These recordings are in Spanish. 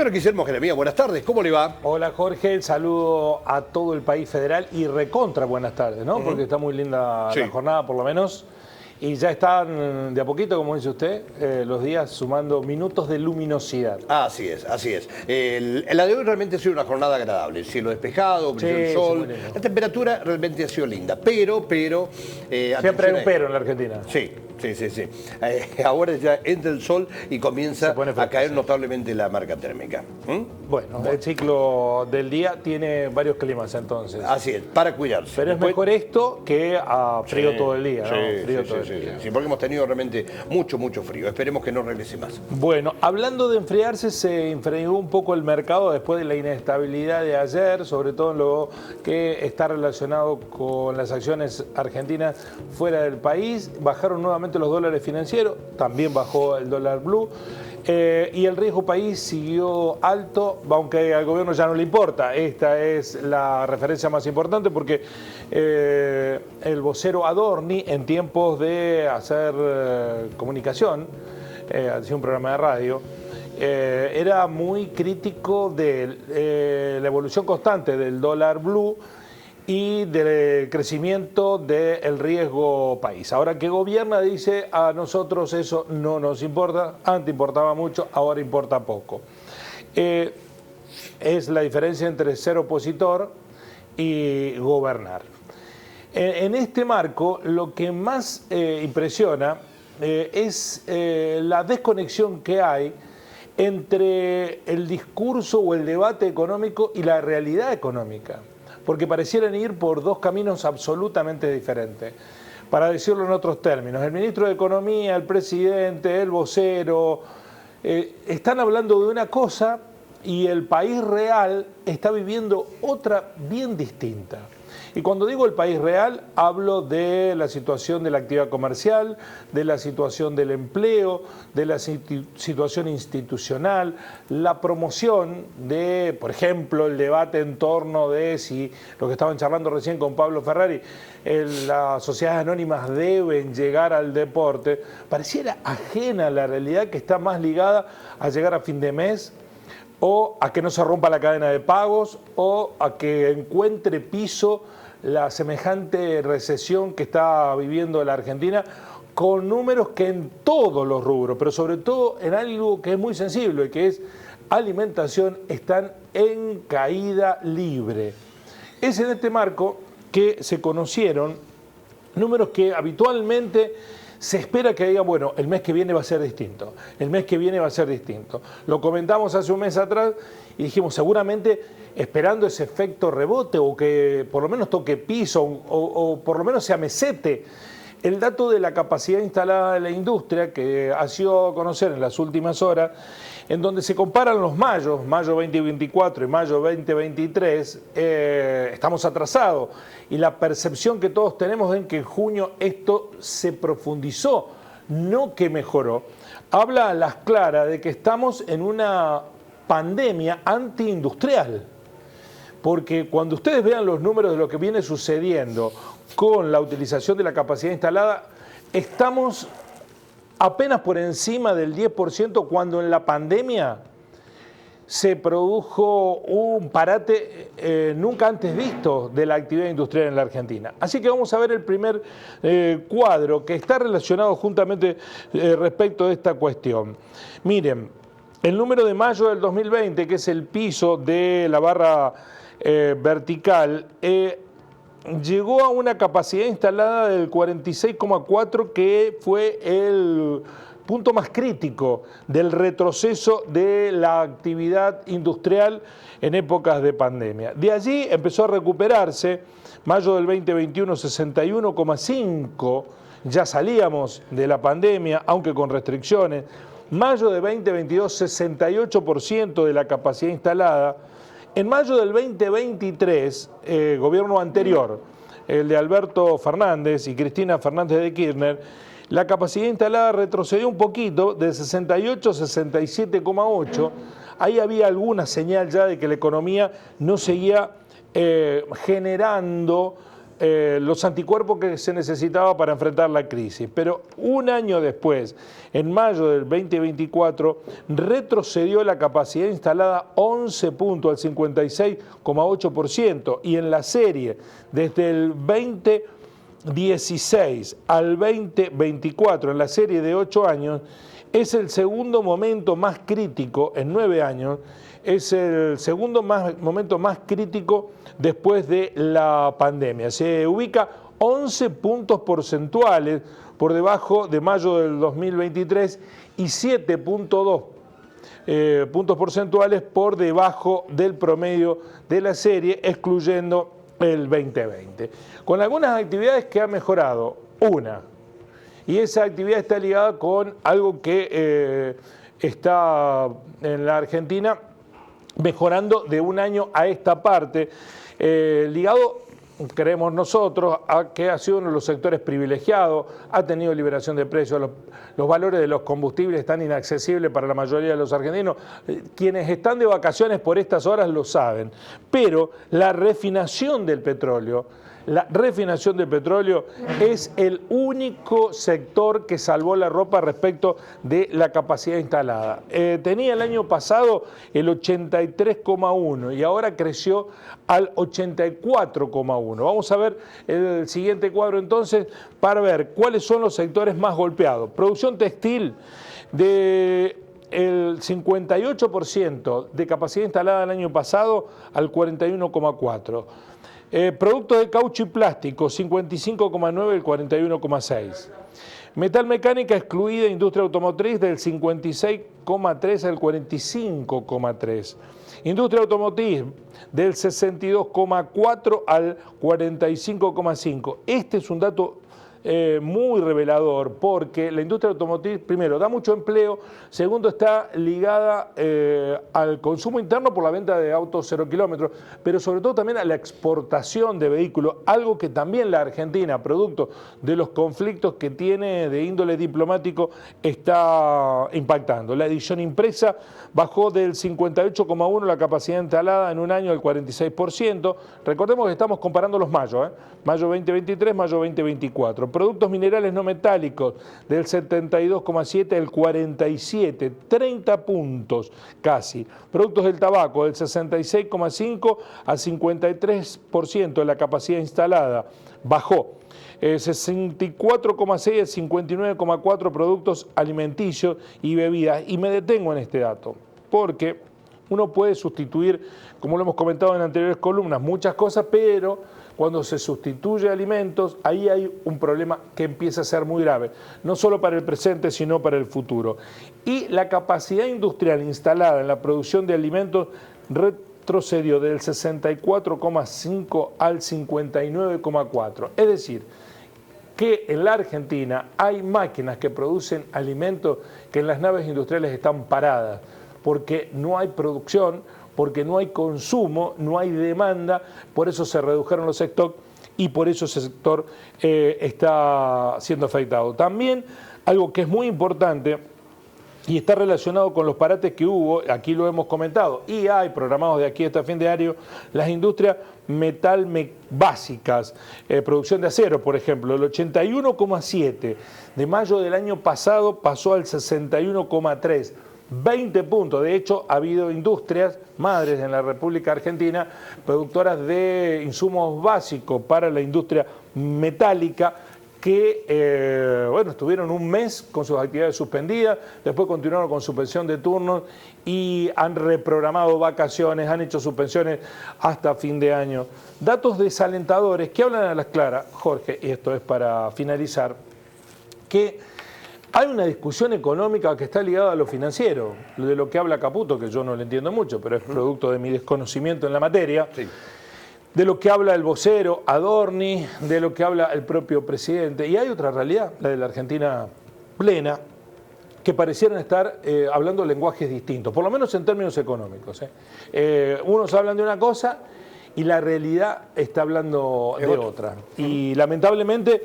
Señor Guillermo Jeremías, buenas tardes, ¿cómo le va? Hola Jorge, saludo a todo el país federal y recontra buenas tardes, ¿no? Porque está muy linda la jornada por lo menos. Y ya están de a poquito, como dice usted, los días sumando minutos de luminosidad. Así es, así es. La de hoy realmente ha sido una jornada agradable. El cielo despejado, brilló el sol. La temperatura realmente ha sido linda, pero... Siempre hay un pero en la Argentina. Sí. Ahora ya entra el sol y comienza a caer notablemente la marca térmica. Bueno, el ciclo del día tiene varios climas entonces. Así es, para cuidarse. Pero es mejor esto que a frío todo el día, ¿no? Sí, porque hemos tenido realmente mucho frío. Esperemos que no regrese más. Bueno, hablando de enfriarse, se enfrió un poco el mercado después de la inestabilidad de ayer, sobre todo en lo que está relacionado con las acciones argentinas fuera del país. Bajaron nuevamente los dólares financieros, también bajó el dólar blue. Y el riesgo país siguió alto, aunque al gobierno ya no le importa. Esta es la referencia más importante porque el vocero Adorni, en tiempos de hacer comunicación, hacía un programa de radio, era muy crítico de la evolución constante del dólar blue y del crecimiento del riesgo país. Ahora que gobierna dice, a nosotros eso no nos importa, antes importaba mucho, ahora importa poco. Es la diferencia entre ser opositor y gobernar. En este marco, lo que más impresiona es la desconexión que hay entre el discurso o el debate económico y la realidad económica, porque parecieran ir por dos caminos absolutamente diferentes. Para decirlo en otros términos, el ministro de Economía, el presidente, el vocero, están hablando de una cosa y el país real está viviendo otra bien distinta. Y cuando digo el país real, hablo de la situación de la actividad comercial, de la situación del empleo, de la situación institucional, la promoción de, por ejemplo, el debate en torno de si, lo que estaban charlando recién con Pablo Ferrari, las sociedades anónimas deben llegar al deporte, pareciera ajena a la realidad que está más ligada a llegar a fin de mes, o a que no se rompa la cadena de pagos, o a que encuentre piso la semejante recesión que está viviendo la Argentina, con números que en todos los rubros, pero sobre todo en algo que es muy sensible, que es alimentación, están en caída libre. Es en este marco que se conocieron números que habitualmente se espera que digan, bueno, el mes que viene va a ser distinto, el mes que viene va a ser distinto. Lo comentamos hace un mes atrás y dijimos, seguramente esperando ese efecto rebote o que por lo menos toque piso o por lo menos se amesete el dato de la capacidad instalada de la industria que ha sido a conocer en las últimas horas, en donde se comparan los mayos, mayo 2024 y mayo 2023, estamos atrasados. Y la percepción que todos tenemos es que en junio esto se profundizó, no que mejoró. Habla a las claras de que estamos en una pandemia antiindustrial. Porque cuando ustedes vean los números de lo que viene sucediendo con la utilización de la capacidad instalada, estamos apenas por encima del 10% cuando en la pandemia se produjo un parate nunca antes visto de la actividad industrial en la Argentina. Así que vamos a ver el primer cuadro que está relacionado juntamente respecto de esta cuestión. Miren, el número de mayo del 2020, que es el piso de la barra vertical, llegó a una capacidad instalada del 46,4, que fue el punto más crítico del retroceso de la actividad industrial en épocas de pandemia. De allí empezó a recuperarse, mayo del 2021 61,5, ya salíamos de la pandemia, aunque con restricciones, mayo de 2022 68% de la capacidad instalada. En mayo del 2023, gobierno anterior, el de Alberto Fernández y Cristina Fernández de Kirchner, la capacidad instalada retrocedió un poquito, de 68 a 67,8. Ahí había alguna señal ya de que la economía no seguía generando los anticuerpos que se necesitaba para enfrentar la crisis. Pero un año después, en mayo del 2024, retrocedió la capacidad instalada 11 puntos al 56,8%, y en la serie desde el 2016 al 2024, en la serie de 8 años, es el segundo momento más crítico en 9 años, es el segundo momento más crítico después de la pandemia. Se ubica 11 puntos porcentuales por debajo de mayo del 2023 y 7,2 puntos porcentuales por debajo del promedio de la serie, excluyendo el 2020. Con algunas actividades que ha mejorado. Una, y esa actividad está ligada con algo que está en la Argentina mejorando de un año a esta parte, ligado, creemos nosotros, a que ha sido uno de los sectores privilegiados, ha tenido liberación de precios, los valores de los combustibles están inaccesibles para la mayoría de los argentinos. Quienes están de vacaciones por estas horas lo saben, pero la refinación del petróleo es el único sector que salvó la ropa respecto de la capacidad instalada. Tenía el año pasado el 83,1 y ahora creció al 84,1. Vamos a ver el siguiente cuadro entonces para ver cuáles son los sectores más golpeados. Producción textil de el 58% de capacidad instalada el año pasado al 41,4%. Productos de caucho y plástico, 55,9 al 41,6. Metal mecánica excluida, industria automotriz, del 56,3 al 45,3. Industria automotriz, del 62,4 al 45,5. Este es un dato muy revelador, porque la industria automotriz, primero, da mucho empleo, segundo, está ligada al consumo interno por la venta de autos 0 kilómetros, pero sobre todo también a la exportación de vehículos, algo que también la Argentina, producto de los conflictos que tiene de índole diplomático, está impactando. La edición impresa bajó del 58,1 la capacidad instalada en un año al 46%. Recordemos que estamos comparando los mayos, mayo 2023, mayo 2024. Productos minerales no metálicos del 72,7 al 47, 30 puntos casi. Productos del tabaco del 66,5 al 53% de la capacidad instalada, bajó. 64,6 a 59,4 productos alimenticios y bebidas. Y me detengo en este dato, porque uno puede sustituir, como lo hemos comentado en anteriores columnas, muchas cosas, pero cuando se sustituye alimentos, ahí hay un problema que empieza a ser muy grave, no solo para el presente, sino para el futuro. Y la capacidad industrial instalada en la producción de alimentos retrocedió del 64,5 al 59,4. Es decir, que en la Argentina hay máquinas que producen alimentos que en las naves industriales están paradas, porque no hay producción, porque no hay consumo, no hay demanda, por eso se redujeron los stocks y por eso ese sector está siendo afectado. También algo que es muy importante y está relacionado con los parates que hubo, aquí lo hemos comentado, y hay programados de aquí hasta fin de año, las industrias básicas, producción de acero, por ejemplo, el 81,7 de mayo del año pasado pasó al 61,3. 20 puntos. De hecho, ha habido industrias madres en la República Argentina, productoras de insumos básicos para la industria metálica, que estuvieron un mes con sus actividades suspendidas, después continuaron con suspensión de turnos y han reprogramado vacaciones, han hecho suspensiones hasta fin de año. Datos desalentadores que hablan a las claras, Jorge, y esto es para finalizar, que hay una discusión económica que está ligada a lo financiero, de lo que habla Caputo, que yo no le entiendo mucho, pero es producto de mi desconocimiento en la materia, sí. De lo que habla el vocero Adorni, de lo que habla el propio presidente. Y hay otra realidad, la de la Argentina plena, que parecieran estar hablando lenguajes distintos, por lo menos en términos económicos. Unos hablan de una cosa y la realidad está hablando de otra. Y lamentablemente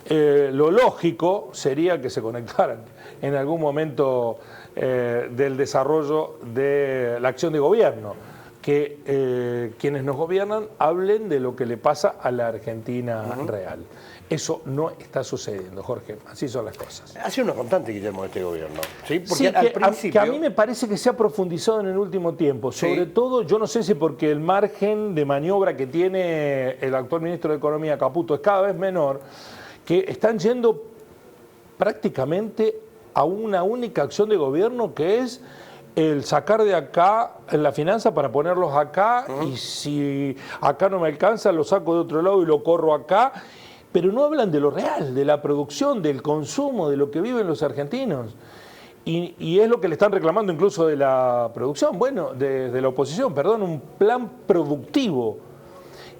lo lógico sería que se conectaran en algún momento del desarrollo de la acción de gobierno. que quienes nos gobiernan hablen de lo que le pasa a la Argentina real. Eso no está sucediendo, Jorge. Así son las cosas. Ha sido una constante, Guillermo, de este gobierno. Sí, porque sí, al principio... que a mí me parece que se ha profundizado en el último tiempo. Sobre todo, yo no sé si porque el margen de maniobra que tiene el actual ministro de Economía, Caputo, es cada vez menor, que están yendo prácticamente a una única acción de gobierno, que es el sacar de acá la finanza para ponerlos acá, y si acá no me alcanza, lo saco de otro lado y lo corro acá. Pero no hablan de lo real, de la producción, del consumo, de lo que viven los argentinos. Y es lo que le están reclamando incluso de la producción, bueno, de la oposición, perdón, un plan productivo.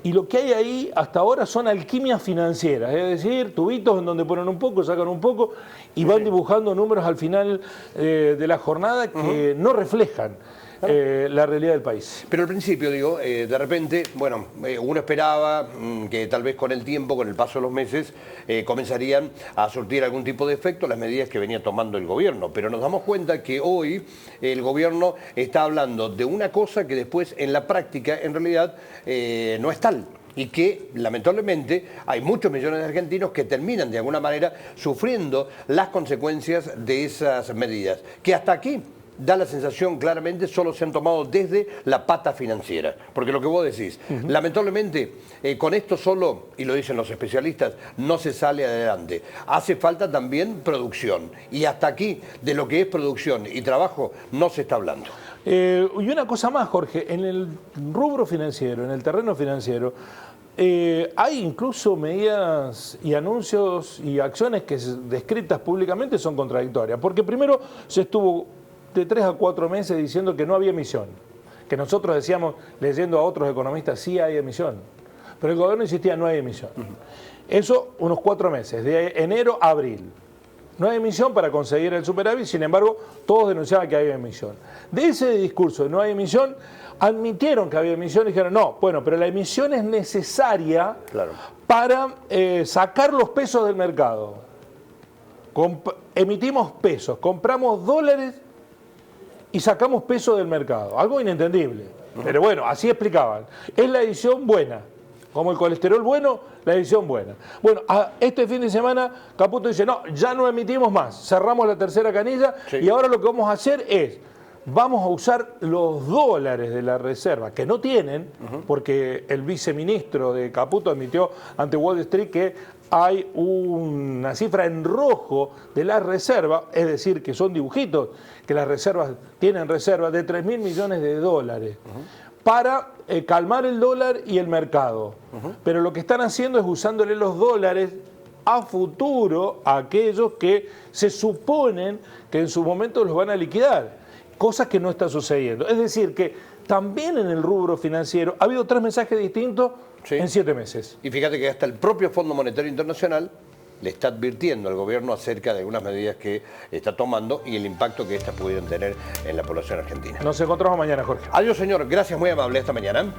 Y lo que hay ahí hasta ahora son alquimias financieras, es decir, tubitos en donde ponen un poco, sacan un poco y van dibujando números al final de la jornada que no reflejan la realidad del país. Pero al principio, digo, de repente, bueno, uno esperaba que tal vez con el tiempo, con el paso de los meses, comenzarían a surtir algún tipo de efecto las medidas que venía tomando el gobierno. Pero nos damos cuenta que hoy el gobierno está hablando de una cosa que después en la práctica, en realidad, no es tal. Y que lamentablemente hay muchos millones de argentinos que terminan de alguna manera sufriendo las consecuencias de esas medidas. Que hasta aquí da la sensación claramente solo se han tomado desde la pata financiera. Porque lo que vos decís, lamentablemente con esto solo, y lo dicen los especialistas, no se sale adelante. Hace falta también producción. Y hasta aquí de lo que es producción y trabajo no se está hablando. Y una cosa más, Jorge, en el rubro financiero, en el terreno financiero, hay incluso medidas y anuncios y acciones que descritas públicamente son contradictorias. Porque primero se estuvo de 3 a 4 meses diciendo que no había emisión, que nosotros decíamos, leyendo a otros economistas, sí hay emisión, pero el gobierno insistía, no hay emisión. Eso unos 4 meses, de enero a abril. No hay emisión para conseguir el superávit, sin embargo, todos denunciaban que había emisión. De ese discurso de no hay emisión, admitieron que había emisión y dijeron, no, bueno, pero la emisión es necesaria para sacar los pesos del mercado. Emitimos pesos, compramos dólares y sacamos pesos del mercado. Algo inentendible. Pero bueno, así explicaban. Es la edición buena. Como el colesterol bueno, la edición buena. Bueno, este fin de semana Caputo dice, no, ya no emitimos más. Cerramos la tercera canilla y ahora lo que vamos a hacer es, vamos a usar los dólares de la reserva, que no tienen, porque el viceministro de Caputo admitió ante Wall Street que hay una cifra en rojo de la reserva, es decir, que son dibujitos, que las reservas tienen reservas de 3.000 millones de dólares, para calmar el dólar y el mercado. Pero lo que están haciendo es usándole los dólares a futuro a aquellos que se suponen que en su momento los van a liquidar, cosa que no está sucediendo. Es decir, que también en el rubro financiero ha habido 3 mensajes distintos en 7 meses. Y fíjate que hasta el propio Fondo Monetario Internacional le está advirtiendo al gobierno acerca de algunas medidas que está tomando y el impacto que estas pudieran tener en la población argentina. Nos encontramos mañana, Jorge. Adiós, señor. Gracias, muy amable. Hasta mañana.